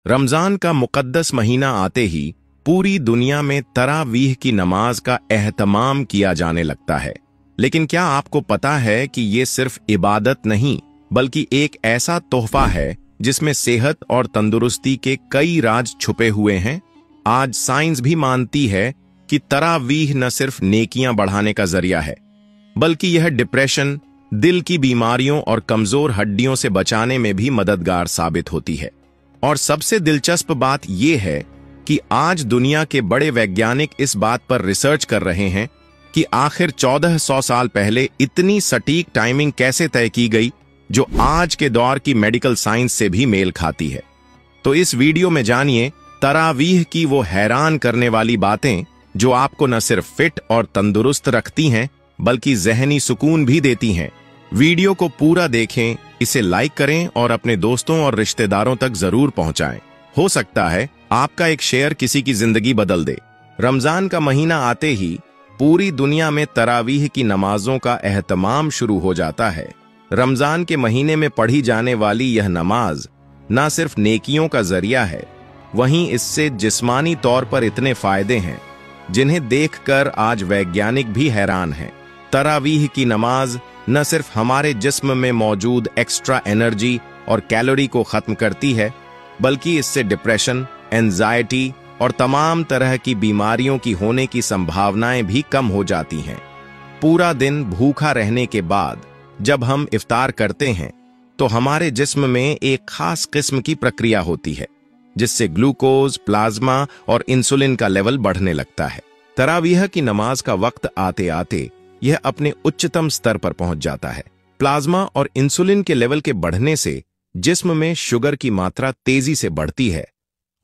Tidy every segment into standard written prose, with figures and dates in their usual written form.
रमजान का मुकद्दस महीना आते ही पूरी दुनिया में तरावीह की नमाज का एहतमाम किया जाने लगता है। लेकिन क्या आपको पता है कि ये सिर्फ इबादत नहीं बल्कि एक ऐसा तोहफा है जिसमें सेहत और तंदुरुस्ती के कई राज छुपे हुए हैं। आज साइंस भी मानती है कि तरावीह न सिर्फ नेकियां बढ़ाने का जरिया है बल्कि यह डिप्रेशन, दिल की बीमारियों और कमजोर हड्डियों से बचाने में भी मददगार साबित होती है। और सबसे दिलचस्प बात यह है कि आज दुनिया के बड़े वैज्ञानिक इस बात पर रिसर्च कर रहे हैं कि आखिर 1400 साल पहले इतनी सटीक टाइमिंग कैसे तय की गई जो आज के दौर की मेडिकल साइंस से भी मेल खाती है। तो इस वीडियो में जानिए तरावीह की वो हैरान करने वाली बातें जो आपको न सिर्फ फिट और तंदुरुस्त रखती हैं बल्कि जहनी सुकून भी देती हैं। वीडियो को पूरा देखें, इसे लाइक करें और अपने दोस्तों और रिश्तेदारों तक जरूर पहुंचाएं। हो सकता है आपका एक शेयर किसी की जिंदगी बदल दे। रमजान का महीना आते ही पूरी दुनिया में तरावीह की नमाजों का एहतमाम शुरू हो जाता है। रमजान के महीने में पढ़ी जाने वाली यह नमाज न सिर्फ नेकियों का जरिया है, वहीं इससे जिस्मानी तौर पर इतने फायदे हैं जिन्हें देखकर आज वैज्ञानिक भी हैरान हैं। तरावीह की नमाज न सिर्फ हमारे जिस्म में मौजूद एक्स्ट्रा एनर्जी और कैलोरी को खत्म करती है बल्कि इससे डिप्रेशन, एंजाइटी और तमाम तरह की बीमारियों की होने की संभावनाएं भी कम हो जाती हैं। पूरा दिन भूखा रहने के बाद जब हम इफ्तार करते हैं तो हमारे जिस्म में एक खास किस्म की प्रक्रिया होती है जिससे ग्लूकोज, प्लाज्मा और इंसुलिन का लेवल बढ़ने लगता है। तरावीह की नमाज का वक्त आते आते यह अपने उच्चतम स्तर पर पहुंच जाता है। प्लाज्मा और इंसुलिन के लेवल के बढ़ने से जिस्म में शुगर की मात्रा तेजी से बढ़ती है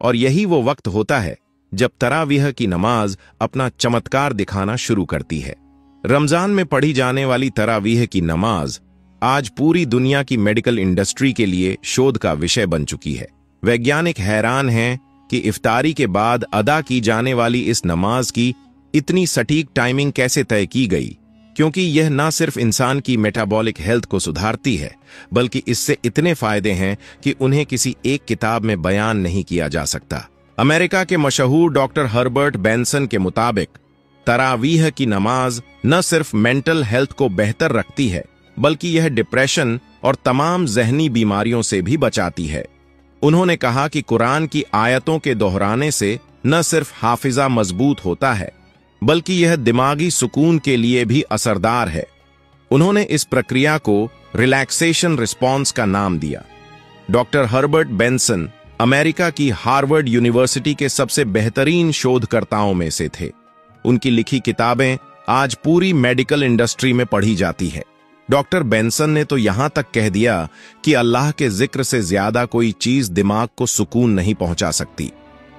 और यही वो वक्त होता है जब तरावीह की नमाज अपना चमत्कार दिखाना शुरू करती है। रमजान में पढ़ी जाने वाली तरावीह की नमाज आज पूरी दुनिया की मेडिकल इंडस्ट्री के लिए शोध का विषय बन चुकी है। वैज्ञानिक हैरान हैं कि इफ्तारी के बाद अदा की जाने वाली इस नमाज की इतनी सटीक टाइमिंग कैसे तय की गई, क्योंकि यह न सिर्फ इंसान की मेटाबॉलिक हेल्थ को सुधारती है बल्कि इससे इतने फायदे हैं कि उन्हें किसी एक किताब में बयान नहीं किया जा सकता। अमेरिका के मशहूर डॉक्टर हर्बर्ट बेंसन के मुताबिक तरावीह की नमाज न सिर्फ मेंटल हेल्थ को बेहतर रखती है बल्कि यह डिप्रेशन और तमाम जहनी बीमारियों से भी बचाती है। उन्होंने कहा कि कुरान की आयतों के दोहराने से न सिर्फ हाफिजा मजबूत होता है बल्कि यह दिमागी सुकून के लिए भी असरदार है। उन्होंने इस प्रक्रिया को रिलैक्सेशन रिस्पॉन्स का नाम दिया। डॉक्टर हर्बर्ट बेंसन अमेरिका की हार्वर्ड यूनिवर्सिटी के सबसे बेहतरीन शोधकर्ताओं में से थे। उनकी लिखी किताबें आज पूरी मेडिकल इंडस्ट्री में पढ़ी जाती है। डॉक्टर बेंसन ने तो यहां तक कह दिया कि अल्लाह के जिक्र से ज्यादा कोई चीज दिमाग को सुकून नहीं पहुंचा सकती।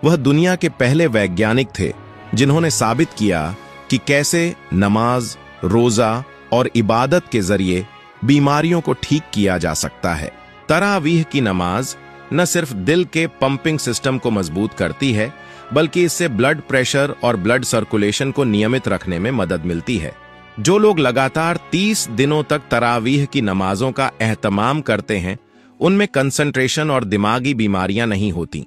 वह दुनिया के पहले वैज्ञानिक थे जिन्होंने साबित किया कि कैसे नमाज, रोजा और इबादत के जरिए बीमारियों को ठीक किया जा सकता है। तरावीह की नमाज न सिर्फ दिल के पंपिंग सिस्टम को मजबूत करती है बल्कि इससे ब्लड प्रेशर और ब्लड सर्कुलेशन को नियमित रखने में मदद मिलती है। जो लोग लगातार 30 दिनों तक तरावीह की नमाजों का एहतमाम करते हैं उनमें कंसंट्रेशन और दिमागी बीमारियां नहीं होती।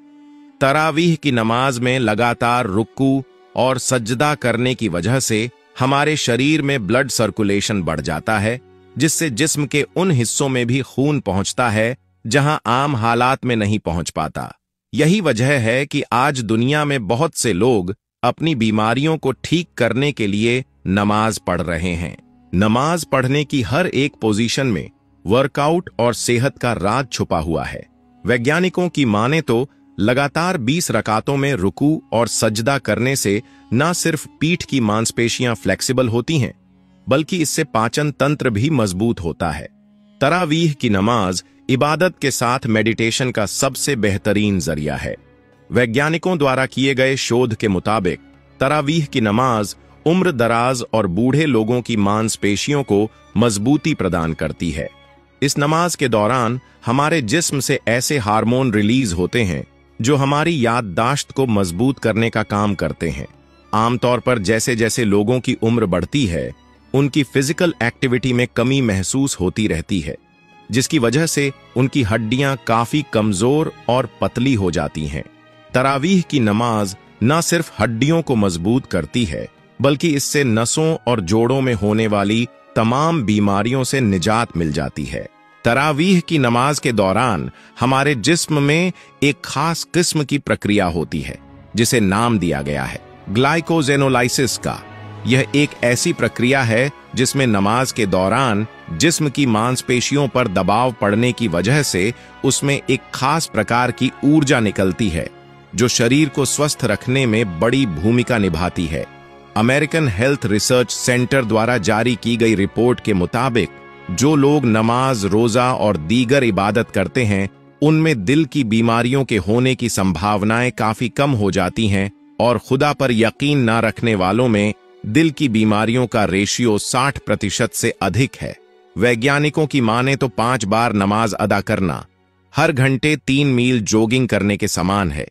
तरावीह की नमाज में लगातार रुकू और सजदा करने की वजह से हमारे शरीर में ब्लड सर्कुलेशन बढ़ जाता है जिससे जिस्म के उन हिस्सों में भी खून पहुंचता है जहां आम हालात में नहीं पहुंच पाता। यही वजह है कि आज दुनिया में बहुत से लोग अपनी बीमारियों को ठीक करने के लिए नमाज पढ़ रहे हैं। नमाज पढ़ने की हर एक पोजीशन में वर्कआउट और सेहत का राज छुपा हुआ है। वैज्ञानिकों की माने तो लगातार 20 रकातों में रुकू और सजदा करने से न सिर्फ पीठ की मांसपेशियां फ्लेक्सिबल होती हैं बल्कि इससे पाचन तंत्र भी मजबूत होता है। तरावीह की नमाज इबादत के साथ मेडिटेशन का सबसे बेहतरीन जरिया है। वैज्ञानिकों द्वारा किए गए शोध के मुताबिक तरावीह की नमाज उम्र दराज और बूढ़े लोगों की मांसपेशियों को मजबूती प्रदान करती है। इस नमाज के दौरान हमारे जिस्म से ऐसे हार्मोन रिलीज होते हैं जो हमारी याददाश्त को मजबूत करने का काम करते हैं। आमतौर पर जैसे जैसे लोगों की उम्र बढ़ती है उनकी फिजिकल एक्टिविटी में कमी महसूस होती रहती है। जिसकी वजह से उनकी हड्डियां काफी कमजोर और पतली हो जाती हैं। तरावीह की नमाज न सिर्फ हड्डियों को मजबूत करती है, बल्कि इससे नसों और जोड़ों में होने वाली तमाम बीमारियों से निजात मिल जाती है। तरावीह की नमाज के दौरान हमारे जिस्म में एक खास किस्म की प्रक्रिया होती है, जिसे नाम दिया गया है ग्लाइकोजेनोलाइसिस का। यह एक ऐसी प्रक्रिया है जिसमें नमाज के दौरान जिस्म की मांसपेशियों पर दबाव पड़ने की वजह से उसमें एक खास प्रकार की ऊर्जा निकलती है, जो शरीर को स्वस्थ रखने में बड़ी भूमिका निभाती है। अमेरिकन हेल्थ रिसर्च सेंटर द्वारा जारी की गई रिपोर्ट के मुताबिक जो लोग नमाज, रोजा और दीगर इबादत करते हैं, उनमें दिल की बीमारियों के होने की संभावनाएं काफी कम हो जाती हैं और खुदा पर यकीन न रखने वालों में दिल की बीमारियों का रेशियो 60% से अधिक है। वैज्ञानिकों की माने तो 5 बार नमाज अदा करना हर घंटे 3 मील जॉगिंग करने के समान है।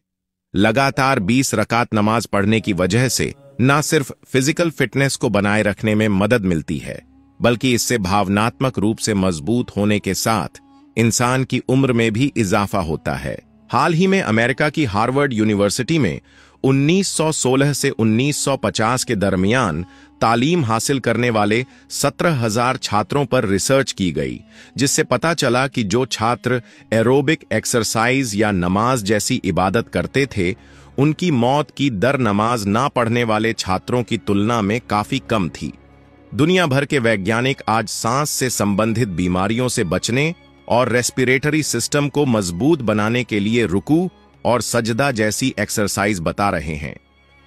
लगातार 20 रकात नमाज पढ़ने की वजह से न सिर्फ फिजिकल फिटनेस को बनाए रखने में मदद मिलती है, बल्कि इससे भावनात्मक रूप से मजबूत होने के साथ इंसान की उम्र में भी इजाफा होता है। हाल ही में अमेरिका की हार्वर्ड यूनिवर्सिटी में 1916 से 1950 के दरमियान तालीम हासिल करने वाले 17,000 छात्रों पर रिसर्च की गई, जिससे पता चला कि जो छात्र एरोबिक एक्सरसाइज या नमाज जैसी इबादत करते थे, उनकी मौत की दर नमाज ना पढ़ने वाले छात्रों की तुलना में काफी कम थी। दुनिया भर के वैज्ञानिक आज सांस से संबंधित बीमारियों से बचने और रेस्पिरेटरी सिस्टम को मजबूत बनाने के लिए रुकू और सजदा जैसी एक्सरसाइज बता रहे हैं।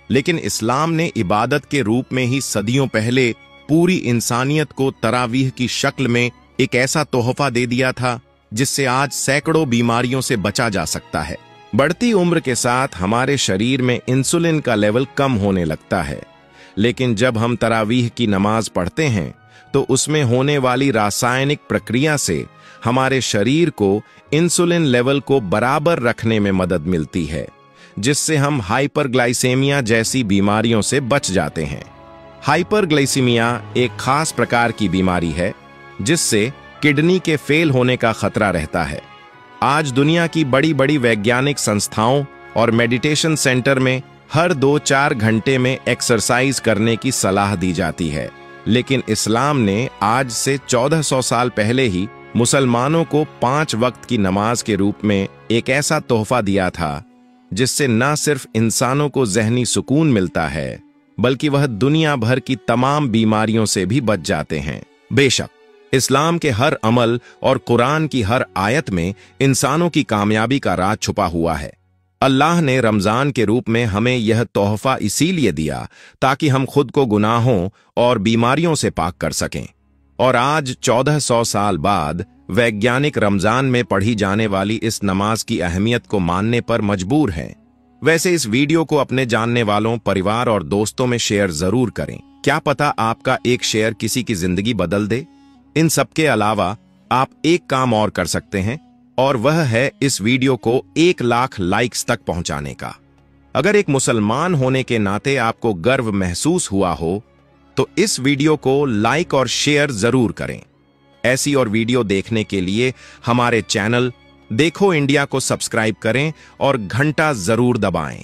लेकिन इस्लाम ने इबादत के रूप में ही सदियों पहले पूरी इंसानियत को तरावीह की शक्ल में एक ऐसा तोहफा दे दिया था, जिससे आज सैकड़ों बीमारियों से बचा जा सकता है। बढ़ती उम्र के साथ हमारे शरीर में इंसुलिन का लेवल कम होने लगता है, लेकिन जब हम तरावीह की नमाज पढ़ते हैं तो उसमें होने वाली रासायनिक प्रक्रिया से हमारे शरीर को इंसुलिन लेवल को बराबर रखने में मदद मिलती है, जिससे हम हाइपरग्लाइसेमिया जैसी बीमारियों से बच जाते हैं। हाइपरग्लाइसीमिया एक खास प्रकार की बीमारी है जिससे किडनी के फेल होने का खतरा रहता है। आज दुनिया की बड़ी बड़ी वैज्ञानिक संस्थाओं और मेडिटेशन सेंटर में हर 2-4 घंटे में एक्सरसाइज करने की सलाह दी जाती है, लेकिन इस्लाम ने आज से 1400 साल पहले ही मुसलमानों को 5 वक्त की नमाज के रूप में एक ऐसा तोहफा दिया था, जिससे न सिर्फ इंसानों को ज़हनी सुकून मिलता है, बल्कि वह दुनिया भर की तमाम बीमारियों से भी बच जाते हैं। बेशक इस्लाम के हर अमल और कुरान की हर आयत में इंसानों की कामयाबी का राज छुपा हुआ है। अल्लाह ने रमजान के रूप में हमें यह तोहफा इसीलिए दिया ताकि हम खुद को गुनाहों और बीमारियों से पाक कर सकें। और आज 1400 साल बाद वैज्ञानिक रमजान में पढ़ी जाने वाली इस नमाज की अहमियत को मानने पर मजबूर हैं। वैसे इस वीडियो को अपने जानने वालों, परिवार और दोस्तों में शेयर जरूर करें। क्या पता आपका एक शेयर किसी की जिंदगी बदल दे। इन सब के अलावा आप एक काम और कर सकते हैं, और वह है इस वीडियो को 1 लाख लाइक्स तक पहुंचाने का। अगर एक मुसलमान होने के नाते आपको गर्व महसूस हुआ हो तो इस वीडियो को लाइक और शेयर जरूर करें। ऐसी और वीडियो देखने के लिए हमारे चैनल देखो इंडिया को सब्सक्राइब करें और घंटा जरूर दबाएं।